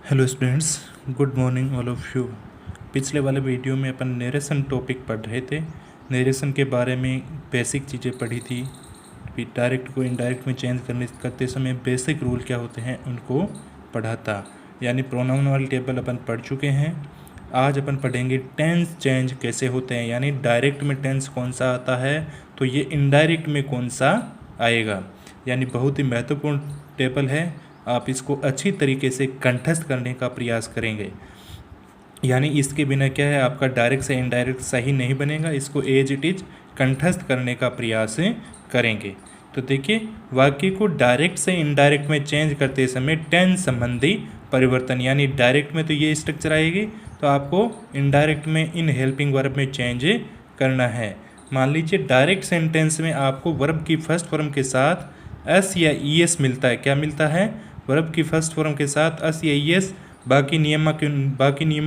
Hello students, good morning all of you. पिछले वाले video में अपन नरेशन टॉपिक पढ़ रहे थे। नरेशन के बारे में बेसिक चीज़ें पढ़ी थी, फिर डायरेक्ट को इनडायरेक्ट में चेंज करते समय बेसिक रूल क्या होते हैं उनको पढ़ा था। यानी प्रोनाउन वाली टेबल अपन पढ़ चुके हैं। आज अपन पढ़ेंगे टेंस चेंज कैसे होते हैं, यानी डायरेक्ट में टेंस कौन सा आता है तो ये इनडायरेक्ट में कौन सा आएगा। यानी बहुत ही महत्वपूर्ण टेबल है, आप इसको अच्छी तरीके से कंठस्थ करने का प्रयास करेंगे। यानी इसके बिना क्या है, आपका डायरेक्ट से इनडायरेक्ट सही नहीं बनेगा। इसको एज इट इज कंठस्थ करने का प्रयास करेंगे। तो देखिए, वाक्य को डायरेक्ट से इनडायरेक्ट में चेंज करते समय टेंस संबंधी परिवर्तन, यानी डायरेक्ट में तो ये स्ट्रक्चर आएगी, तो आपको इनडायरेक्ट में इन हेल्पिंग वर्ब में चेंज करना है। मान लीजिए डायरेक्ट सेंटेंस में आपको वर्ब की फर्स्ट फॉर्म के साथ एस या ई एस मिलता है। क्या मिलता है? वर्ब की फर्स्ट फॉर्म के साथ एस या ई एस। बाकी नियमों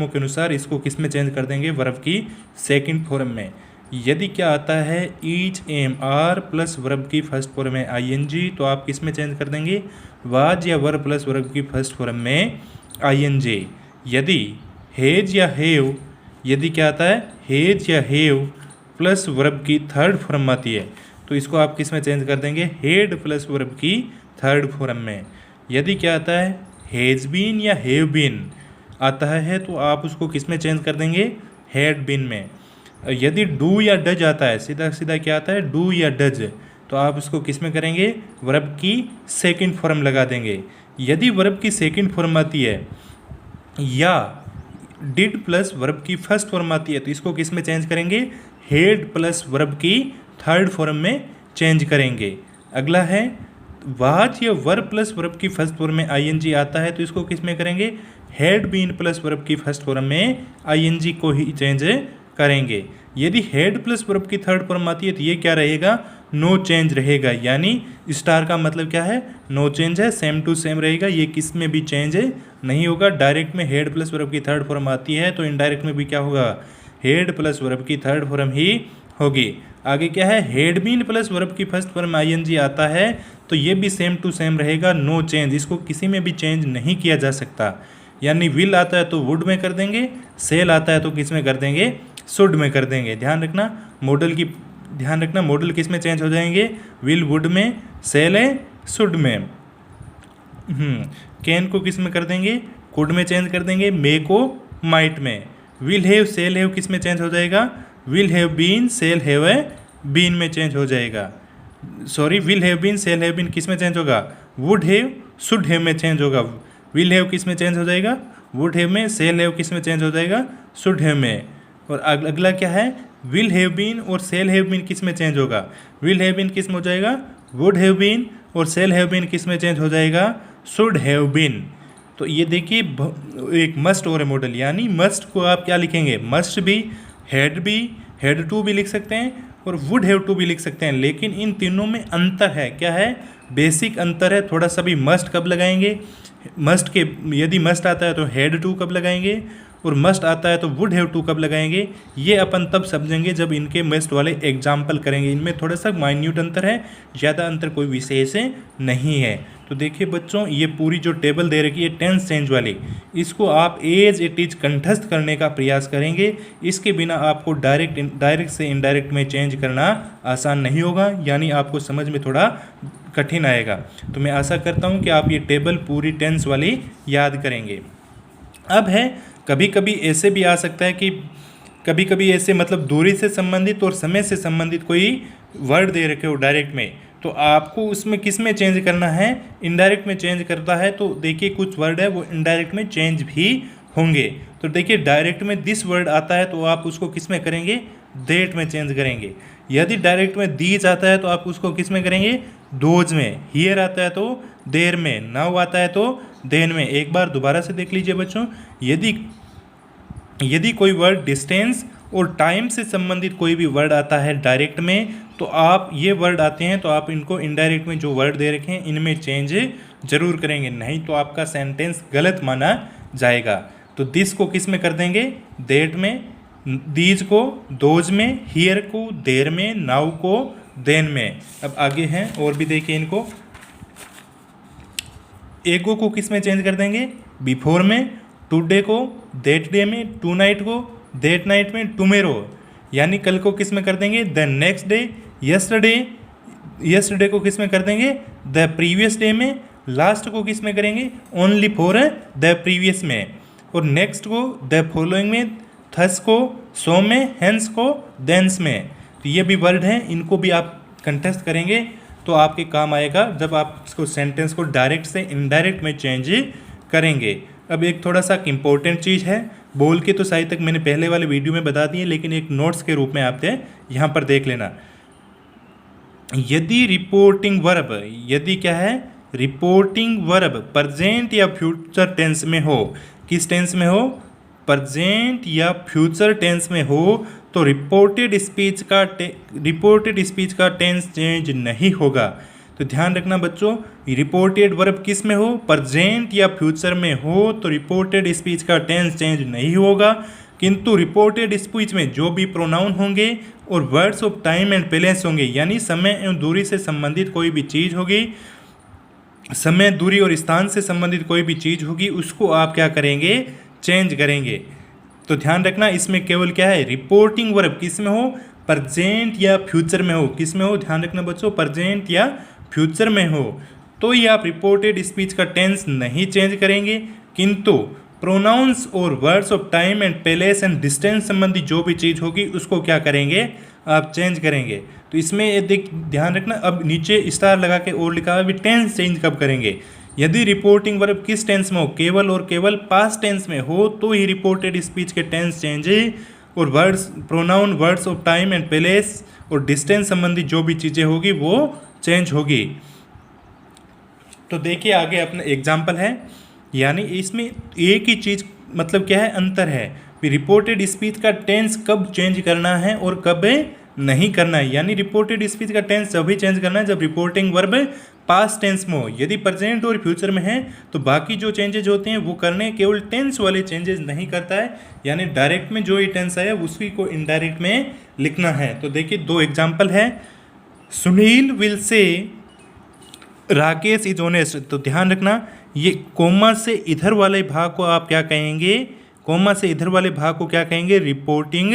के अनुसार इसको किस में चेंज कर देंगे? वर्ब की सेकंड फॉर्म में। यदि क्या आता है each M R plus verb की फर्स्ट फॉर्म में आई एन जी, तो आप किस में चेंज कर देंगे? वाज या वर प्लस वर्ब की फर्स्ट फॉर्म में आई एन जे। यदि हेज या हेव, यदि क्या आता है हेज या हेव प्लस वर्ब की थर्ड फॉर्म आती है, तो इसको आप किस में चेंज कर देंगे? हेड प्लस वर्ब की थर्ड फॉर्म में। यदि क्या आता है हैज़ बीन या हैव बीन आता है, तो आप उसको किस में चेंज कर देंगे? हैड बीन में। यदि डू या डज आता है, सीधा सीधा क्या आता है डू या डज, तो आप उसको किस में करेंगे? वर्ब की सेकंड फॉर्म लगा देंगे। यदि वर्ब की सेकंड फॉर्म आती है या डिड प्लस वर्ब की फर्स्ट फॉर्म आती है, तो इसको किस में चेंज करेंगे? हेड प्लस वर्ब की थर्ड फॉर्म में चेंज करेंगे। अगला है वाज या वर प्लस वर्ब की फर्स्ट फॉर्म में आईएनजी आता है, तो इसको किस में करेंगे? हैड बीन प्लस वर्ब की फर्स्ट फॉर्म में आईएनजी को ही चेंज करेंगे। यदि हैड प्लस वर्ब की थर्ड फॉर्म आती है, तो ये क्या रहेगा? नो चेंज रहेगा। यानी स्टार का मतलब क्या है? नो चेंज है, सेम टू सेम रहेगा। ये किस में भी चेंज नहीं होगा। डायरेक्ट में हेड प्लस वर्ब की थर्ड फॉर्म आती है, तो इनडायरेक्ट में भी क्या होगा? हेड प्लस वर्ब की थर्ड फॉर्म ही होगी। आगे क्या है? हेड बीन प्लस वर्ब की फर्स्ट फॉर्म आईएनजी आता है, तो ये भी सेम टू सेम रहेगा, नो चेंज। इसको किसी में भी चेंज नहीं किया जा सकता। यानी विल आता है तो वुड में कर देंगे, सेल आता है तो किस में कर देंगे? शुड में कर देंगे। ध्यान रखना मॉडल किस में चेंज हो जाएंगे? विल वुड में, सेल है शुड में। कैन को किस में कर देंगे? कुड में चेंज कर देंगे। मे को माइट में। विल हैव सेल हैव किस में चेंज हो जाएगा? Will have been shall have been में चेंज हो जाएगा। Sorry, will have been shall have been किस में चेंज होगा? वुड हैव शुड हैव में चेंज होगा। विल हैव किस में चेंज हो जाएगा? वुड हैव में। सेल हैव किस में चेंज हो जाएगा? शुड हैव में। और अगला क्या है? विल हैव बीन और सेल हैव बीन किस में चेंज होगा? विल हैव बीन किस में हो जाएगा? Would have been. और सेल हैव बीन किस में चेंज हो जाएगा? Should have been. तो ये देखिए एक मस्ट और मॉडल, यानी मस्ट को आप क्या लिखेंगे? मस्ट भी, हैड टू भी लिख सकते हैं और वुड हैव टू भी लिख सकते हैं। लेकिन इन तीनों में अंतर है। क्या है? बेसिक अंतर है थोड़ा सा भी। मस्ट कब लगाएंगे? यदि मस्ट आता है तो हैड टू कब लगाएंगे, और मस्ट आता है तो वुड हैव टू कब लगाएंगे, ये अपन तब समझेंगे जब इनके मस्ट वाले एग्जाम्पल करेंगे। इनमें थोड़ा सा माइन्यूट अंतर है, ज़्यादा अंतर कोई विशेष नहीं है। तो देखिए बच्चों, ये पूरी जो टेबल दे रखी है टेंस चेंज वाली, इसको आप एज इट इज कंठस्थ करने का प्रयास करेंगे। इसके बिना आपको डायरेक्ट से इनडायरेक्ट में चेंज करना आसान नहीं होगा, यानी आपको समझ में थोड़ा कठिन आएगा। तो मैं आशा करता हूँ कि आप ये टेबल पूरी टेंस वाली याद करेंगे। अब है, कभी कभी ऐसे भी आ सकता है कि कभी कभी ऐसे मतलब दूरी से संबंधित और समय से संबंधित कोई वर्ड दे रखे हो डायरेक्ट में, तो आपको उसमें किस में चेंज करना है? इनडायरेक्ट में चेंज करता है। तो देखिए कुछ वर्ड है वो इनडायरेक्ट में चेंज भी होंगे। तो देखिए डायरेक्ट में दिस वर्ड आता है, तो आप उसको किस में करेंगे? देट में चेंज करेंगे। यदि डायरेक्ट में दीज आता है, तो आप उसको किस में करेंगे? दोज में। हियर आता है तो देर में। नाउ आता है तो देन में। एक बार दोबारा से देख लीजिए बच्चों, यदि कोई वर्ड डिस्टेंस और टाइम से संबंधित कोई भी वर्ड आता है डायरेक्ट में, तो आप ये वर्ड आते हैं तो आप इनको इनडायरेक्ट में जो वर्ड दे रखे हैं इनमें चेंज जरूर करेंगे, नहीं तो आपका सेंटेंस गलत माना जाएगा। तो दिस को किस में कर देंगे? देट में। दीज को दोज में। हियर को देर में। नाउ को देन में। अब आगे हैं और भी देखिए इनको। एगो को किस में चेंज कर देंगे? बिफोर में, टुडे को, दैट डे में, टू नाइट को, दैट नाइट में, टुमेरो यानी कल को किस में कर देंगे, the next day, yesterday, yesterday को किस में कर देंगे, द प्रीवियस डे में, लास्ट को किस में करेंगे, ओनली फॉर द प्रीवियस में, और नेक्स्ट को द फॉलोइंग में, थस को सो में, हेंस को देंस में। तो ये भी वर्ड हैं, इनको भी आप कंटेस्ट करेंगे तो आपके काम आएगा जब आप इसको सेंटेंस को डायरेक्ट से इनडायरेक्ट में चेंज करेंगे। अब एक थोड़ा सा इम्पोर्टेंट चीज़ है, बोल के तो शायद तक मैंने पहले वाले वीडियो में बता दी है, लेकिन एक नोट्स के रूप में आप यहाँ पर देख लेना। यदि रिपोर्टिंग वर्ब, यदि क्या है, रिपोर्टिंग वर्ब प्रेजेंट या फ्यूचर टेंस में हो, किस टेंस में हो, प्रेजेंट या फ्यूचर टेंस में हो, तो रिपोर्टेड स्पीच का टेंस चेंज नहीं होगा। तो ध्यान रखना बच्चों, रिपोर्टेड वर्ब किस में हो, प्रेजेंट या फ्यूचर में हो, तो रिपोर्टेड स्पीच का टेंस चेंज नहीं होगा। किंतु रिपोर्टेड स्पीच में जो भी प्रोनाउन होंगे और words of time and place होंगे, यानी समय एवं दूरी से संबंधित कोई भी चीज़ होगी, समय, दूरी और स्थान से संबंधित कोई भी चीज़ होगी, उसको आप क्या करेंगे, चेंज करेंगे। तो ध्यान रखना, इसमें केवल क्या है, रिपोर्टिंग वर्ब किस में हो, प्रेजेंट या फ्यूचर में हो, किस में हो, ध्यान रखना बच्चों, प्रेजेंट या फ्यूचर में हो, तो ये आप रिपोर्टेड स्पीच का टेंस नहीं चेंज करेंगे। किंतु प्रोनाउंस और words of time and place and distance संबंधी जो भी चीज़ होगी उसको क्या करेंगे, आप चेंज करेंगे। तो इसमें ये ध्यान रखना, अब नीचे स्टार लगा के और लिखा है, टेंस चेंज कब करेंगे, यदि रिपोर्टिंग वर्ब किस टेंस में हो, केवल और केवल पास्ट टेंस में हो, तो ही रिपोर्टेड स्पीच के टेंस चेंज और words, pronoun, words of time and place और डिस्टेंस संबंधी जो भी चीज़ें होगी वो चेंज होगी। तो देखिए आगे अपना एग्जाम्पल है, यानी इसमें एक ही चीज़ मतलब क्या है, अंतर है, रिपोर्टेड स्पीच का टेंस कब चेंज करना है और कब नहीं करना है। यानी रिपोर्टेड स्पीच का टेंस तभी चेंज करना है जब रिपोर्टिंग वर्ब पास्ट टेंस में हो, यदि प्रेजेंट और फ्यूचर में है तो बाकी जो चेंजेज होते हैं वो करने, केवल टेंस वाले चेंजेस नहीं करता है, यानी डायरेक्ट में जो ही टेंस आया उसी को इनडायरेक्ट में लिखना है। तो देखिए दो एग्जाम्पल है, Sunil will say Rakesh is honest. तो ध्यान रखना, ये कोमा से इधर वाले भाग को आप क्या कहेंगे, कोमा से इधर वाले भाग को क्या कहेंगे, रिपोर्टिंग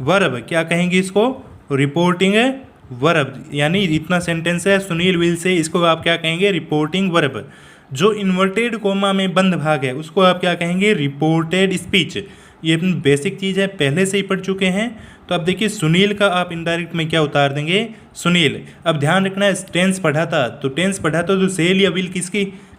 वर्ब, क्या कहेंगे इसको, रिपोर्टिंग वर्ब। यानी इतना सेंटेंस है, सुनील विल से, इसको आप क्या कहेंगे, रिपोर्टिंग वर्ब। जो इन्वर्टेड कोमा में बंद भाग है उसको आप क्या कहेंगे, रिपोर्टेड स्पीच। ये अपनी बेसिक चीज़ है, पहले से ही पढ़ चुके हैं। तो अब देखिए सुनील का आप इनडायरेक्ट में क्या उतार देंगे, सुनील। अब ध्यान रखना है, टेंस पढ़ा था, तो टेंस पढ़ा था तो सेल या विल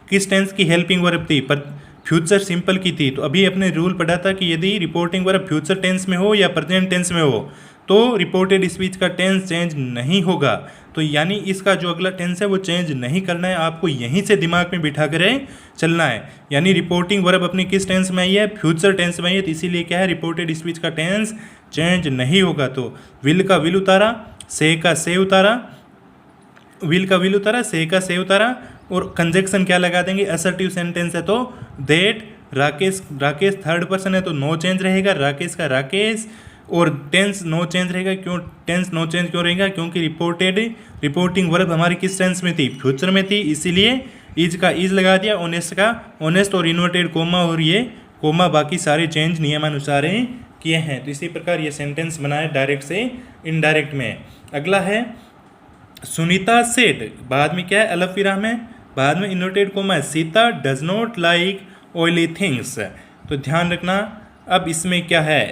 किस टेंस की हेल्पिंग वर्ब थी, पर फ्यूचर सिंपल की थी। तो अभी अपने रूल पढ़ा था कि यदि रिपोर्टिंग वर्ब फ्यूचर टेंस में हो या प्रेजेंट टेंस में हो तो रिपोर्टेड स्पीच का टेंस चेंज नहीं होगा। तो यानी इसका जो अगला टेंस है वो चेंज नहीं करना है, आपको यहीं से दिमाग में बिठा कर चलना है। यानी रिपोर्टिंग वर्ब अपनी किस टेंस में आई है, फ्यूचर टेंस में आई है, तो इसीलिए क्या है, रिपोर्टेड स्पीच का टेंस चेंज नहीं होगा। तो विल का विल उतारा, से का से उतारा, विल का विल उतारा, से का से उतारा, और कंजक्शन क्या लगा देंगे, असर्टिव सेंटेंस है तो दैट, राकेश थर्ड पर्सन है तो नो चेंज रहेगा, राकेश का राकेश, और टेंस नो चेंज रहेगा। क्यों टेंस नो चेंज क्यों रहेगा, क्योंकि रिपोर्टिंग वर्ब हमारी किस टेंस में थी, फ्यूचर में थी, इसीलिए इज का इज लगा दिया, ऑनेस्ट का ऑनेस्ट, और इन्वर्टेड कोमा और ये कोमा, बाकी सारे चेंज नियमानुसार किए हैं। तो इसी प्रकार ये सेंटेंस बनाए डायरेक्ट से इनडायरेक्ट में। अगला है सुनीता सेड, बाद में क्या है, अलफ विराम है, बाद में इन्वर्टेड कोमा है, Sita does not like oily things. तो ध्यान रखना, अब इसमें क्या है,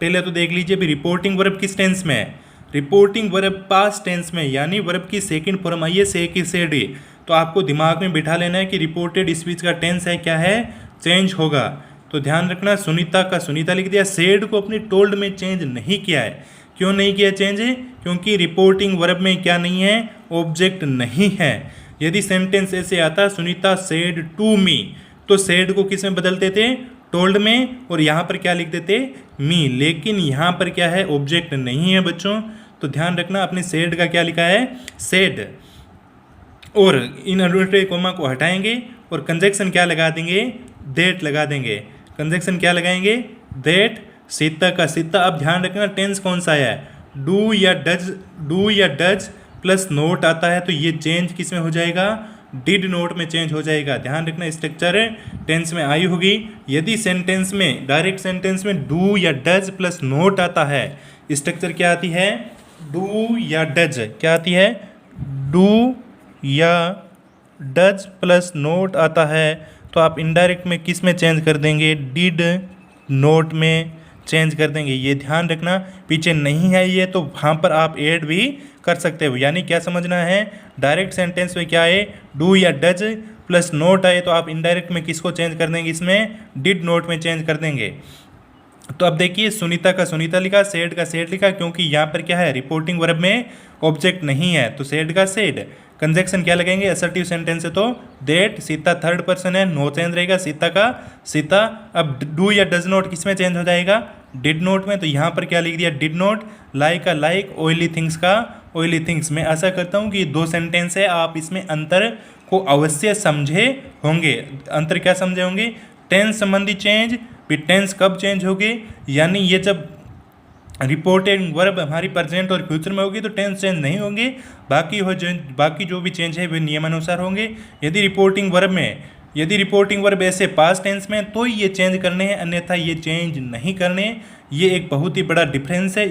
पहले तो देख लीजिए भी रिपोर्टिंग वर्ब किस टेंस में है, रिपोर्टिंग वर्ब पास्ट टेंस में, यानी वर्ब की सेकंड फॉर्म आई है से की सेड। तो आपको दिमाग में बिठा लेना है कि रिपोर्टेड स्पीच का टेंस है क्या है, चेंज होगा। तो ध्यान रखना, सुनीता का सुनीता लिख दिया, सेड को अपनी टोल्ड में चेंज नहीं किया है। क्यों नहीं किया चेंज, क्योंकि रिपोर्टिंग वर्ब में क्या नहीं है, ऑब्जेक्ट नहीं है। यदि सेंटेंस ऐसे आता, सुनीता सेड टू मी, तो सेड को किस में बदलते थे, टोल्ड में, और यहाँ पर क्या लिख देते, मी। लेकिन यहाँ पर क्या है, ऑब्जेक्ट नहीं है बच्चों। तो ध्यान रखना, अपने सेड का क्या लिखा है, सेड, और इन इन्वर्टेड कोमा को हटाएंगे और कंजक्शन क्या लगा देंगे, दैट लगा देंगे। कंजक्शन क्या लगाएंगे, दैट, सीता का सीता। अब ध्यान रखना टेंस कौन सा है, डू या डज प्लस नोट आता है, तो ये चेंज किस में हो जाएगा, डिड नोट में चेंज हो जाएगा। ध्यान रखना, स्ट्रक्चर टेंस में आई होगी। यदि सेंटेंस में, डायरेक्ट सेंटेंस में डू या डज प्लस नोट आता है, स्ट्रक्चर क्या आती है, डू या डज, क्या आती है, डू या डज प्लस नोट आता है, तो आप इनडायरेक्ट में किस में चेंज कर देंगे, डिड नोट में चेंज कर देंगे। ये ध्यान रखना, पीछे नहीं है ये तो वहाँ पर आप ऐड भी कर सकते हो। यानी क्या समझना है, डायरेक्ट सेंटेंस में क्या है, डू या डज प्लस नोट आए तो आप इनडायरेक्ट में किसको चेंज कर देंगे, इसमें डिड नोट में चेंज कर देंगे। तो अब देखिए, सुनीता का सुनीता लिखा, सेड का सेड लिखा, क्योंकि यहाँ पर क्या है, रिपोर्टिंग वर्ब में ऑब्जेक्ट नहीं है तो सेड का सेड। कंजक्शन क्या लगेंगे, असर्टिव सेंटेंस है तो देट, सीता थर्ड पर्सन है, नो चेंज रहेगा, सीता का सीता। अब डू या डज नोट किस में चेंज हो जाएगा, डिड नोट में, तो यहाँ पर क्या लिख दिया, डिड नोट। लाइक का लाइक, ऑयली थिंग्स का ऑयली थिंग्स। मैं आशा करता हूँ कि 2 सेंटेंस है, आप इसमें अंतर को अवश्य समझे होंगे। अंतर क्या समझे होंगे, टेंस संबंधी चेंज, फिर टेंस कब चेंज होगी, यानी ये जब रिपोर्टेड वर्ब हमारी प्रेजेंट और फ्यूचर में होगी तो टेंस चेंज नहीं होंगे, बाकी जो भी चेंज है वे नियमानुसार होंगे। यदि रिपोर्टिंग वर्ब ऐसे पास्ट टेंस में तो ये चेंज करने हैं, अन्यथा ये चेंज नहीं करने। ये एक बहुत ही बड़ा डिफरेंस है,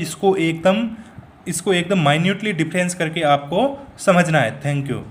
इसको एकदम माइन्यूटली डिफरेंस करके आपको समझना है। Thank you.